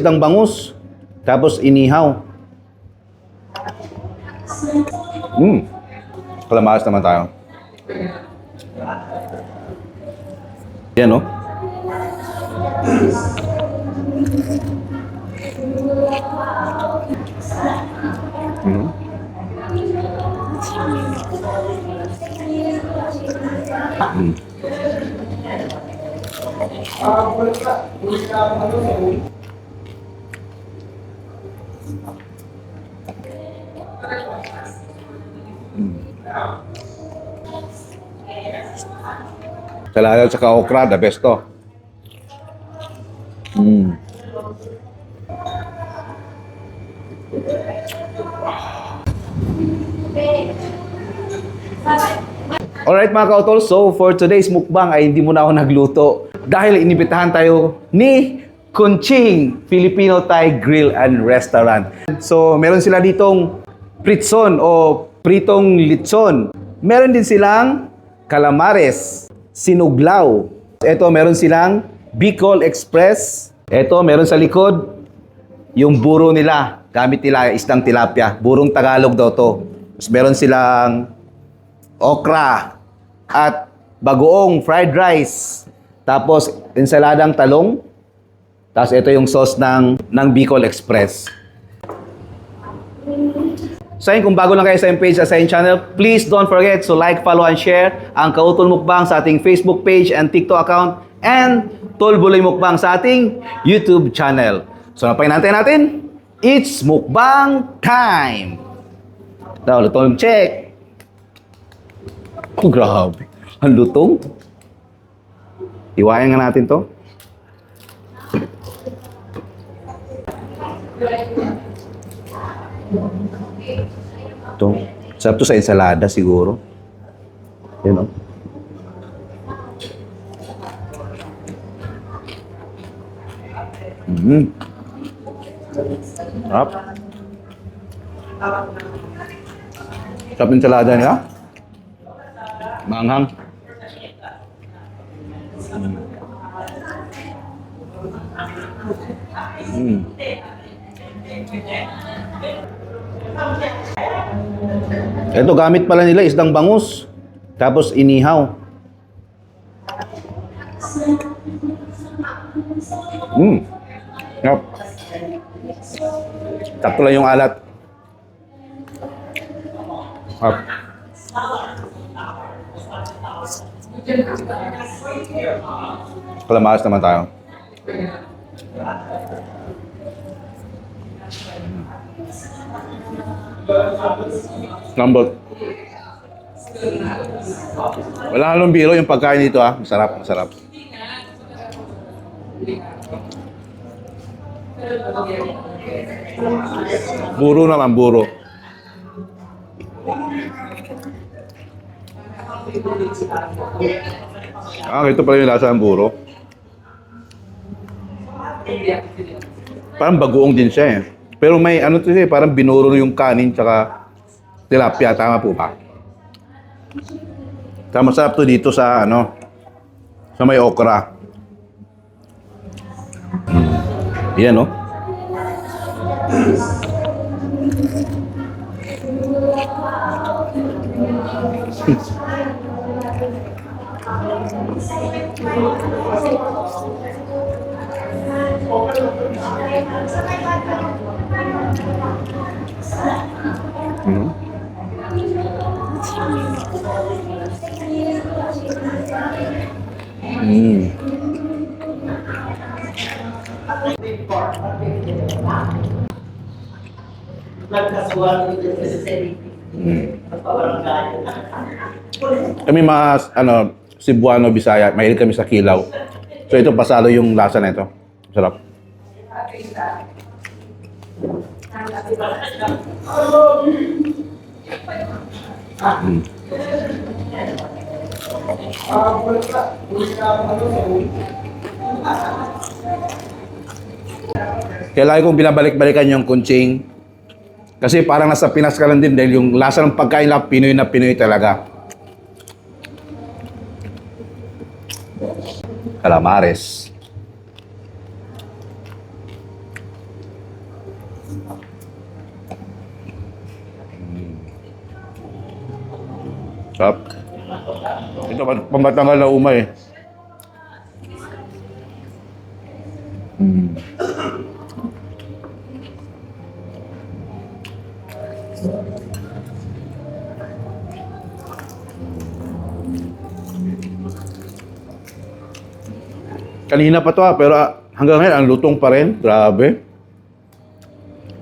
isdang bangus. Tapos inihaw. Kalamaras naman tayo. Yan, no? Salada at okra, the best to. Alright mga kautol, so for today's mukbang ay hindi muna ako nagluto dahil inibitahan tayo ni Kunching Filipino Thai Grill and Restaurant. So meron sila ditong pritson o pritong litson. Meron din silang calamares, sinuglaw. Ito meron silang Bicol Express. Ito meron sa likod yung buro nila. Gamit nila isdang tilapia. Burong Tagalog daw to. Tapos meron silang okra at bagoong fried rice. Tapos ensaladang talong. Tapos ito yung sauce ng Bicol Express. So yun, kung bago lang kayo sa yung page at sa yung channel, please don't forget to like, follow, and share ang Kautol Mukbang sa ating Facebook page and TikTok account and Tol Buloy Mukbang sa ating YouTube channel. So napahinantay natin, it's mukbang time! Daw, lutong check! Oh, grabe. Ang lutong. Iwayan nga natin to. Ito. Sarap to sa ensalada siguro. Yan o. Sarap. Sarap ensalada nila. Maanghang. Ito, gamit pala nila isdang bangus. Tapos inihaw. Yep. Sakto lang yung alat. Up. Kalamaras naman tayo. Lambot. Wala halong biro yung pagkain dito ha. Masarap, masarap. Buro naman, buro. Ito pala yung lasa ng buro. Parang bagoong din siya eh. Pero may ano to siya, parang binuro yung kanin tsaka tilapia. Tama po ba? Tama, masarap to dito sa ano, sa may okra. Yan no? Kami mga Cebuano, Bisaya, mahilig kami sa kilaw. So ito pasalo yung lasa na ito. Sarap. Kaya lagi kong binabalik-balikan yung Kunching. Kasi parang nasa Pinas ka lang din dahil yung lasa ng pagkain lang, Pinoy na Pinoy talaga. Calamares. Sarap. Ito, pamatanggal na umay. Mm. Kanina pa to pero hanggang ngayon ang lutong pa rin. Grabe.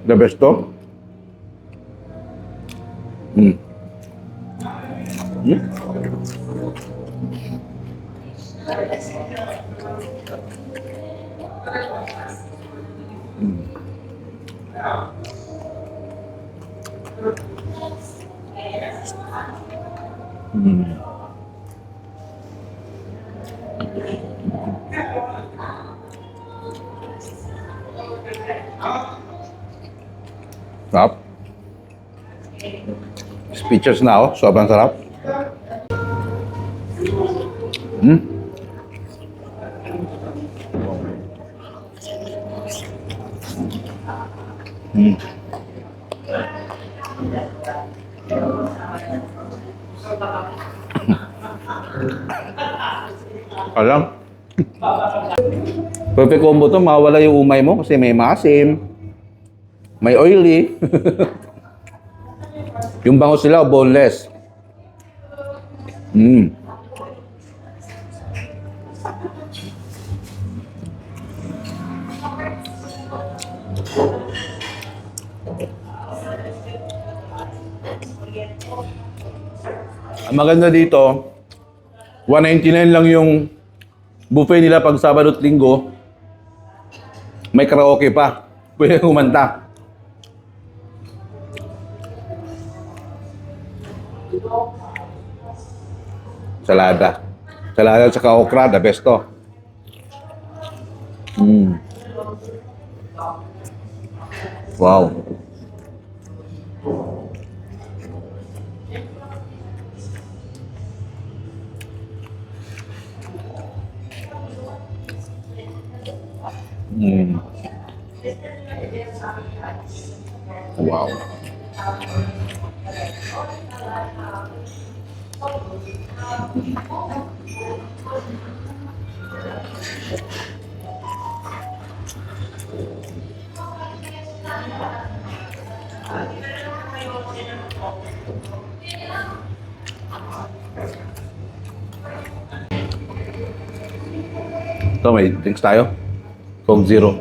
The best to. Mm. Mm. Mm. Sarap. Speechless na ako. Sobrang sarap. Mm. Mm. Alam. Perfect combo to. Mawala yung umay mo kasi may maasim, may oily. Yung bango sila, boneless. Mm. Ang maganda dito, 199 lang yung buffet nila pag Sabado at Linggo. May karaoke pa. Pwede kumanta. Salada. Salada at saka okra, the best to. Mm. Wow. Mm. Wow. Ito, may drinks tayo. Coke Zero.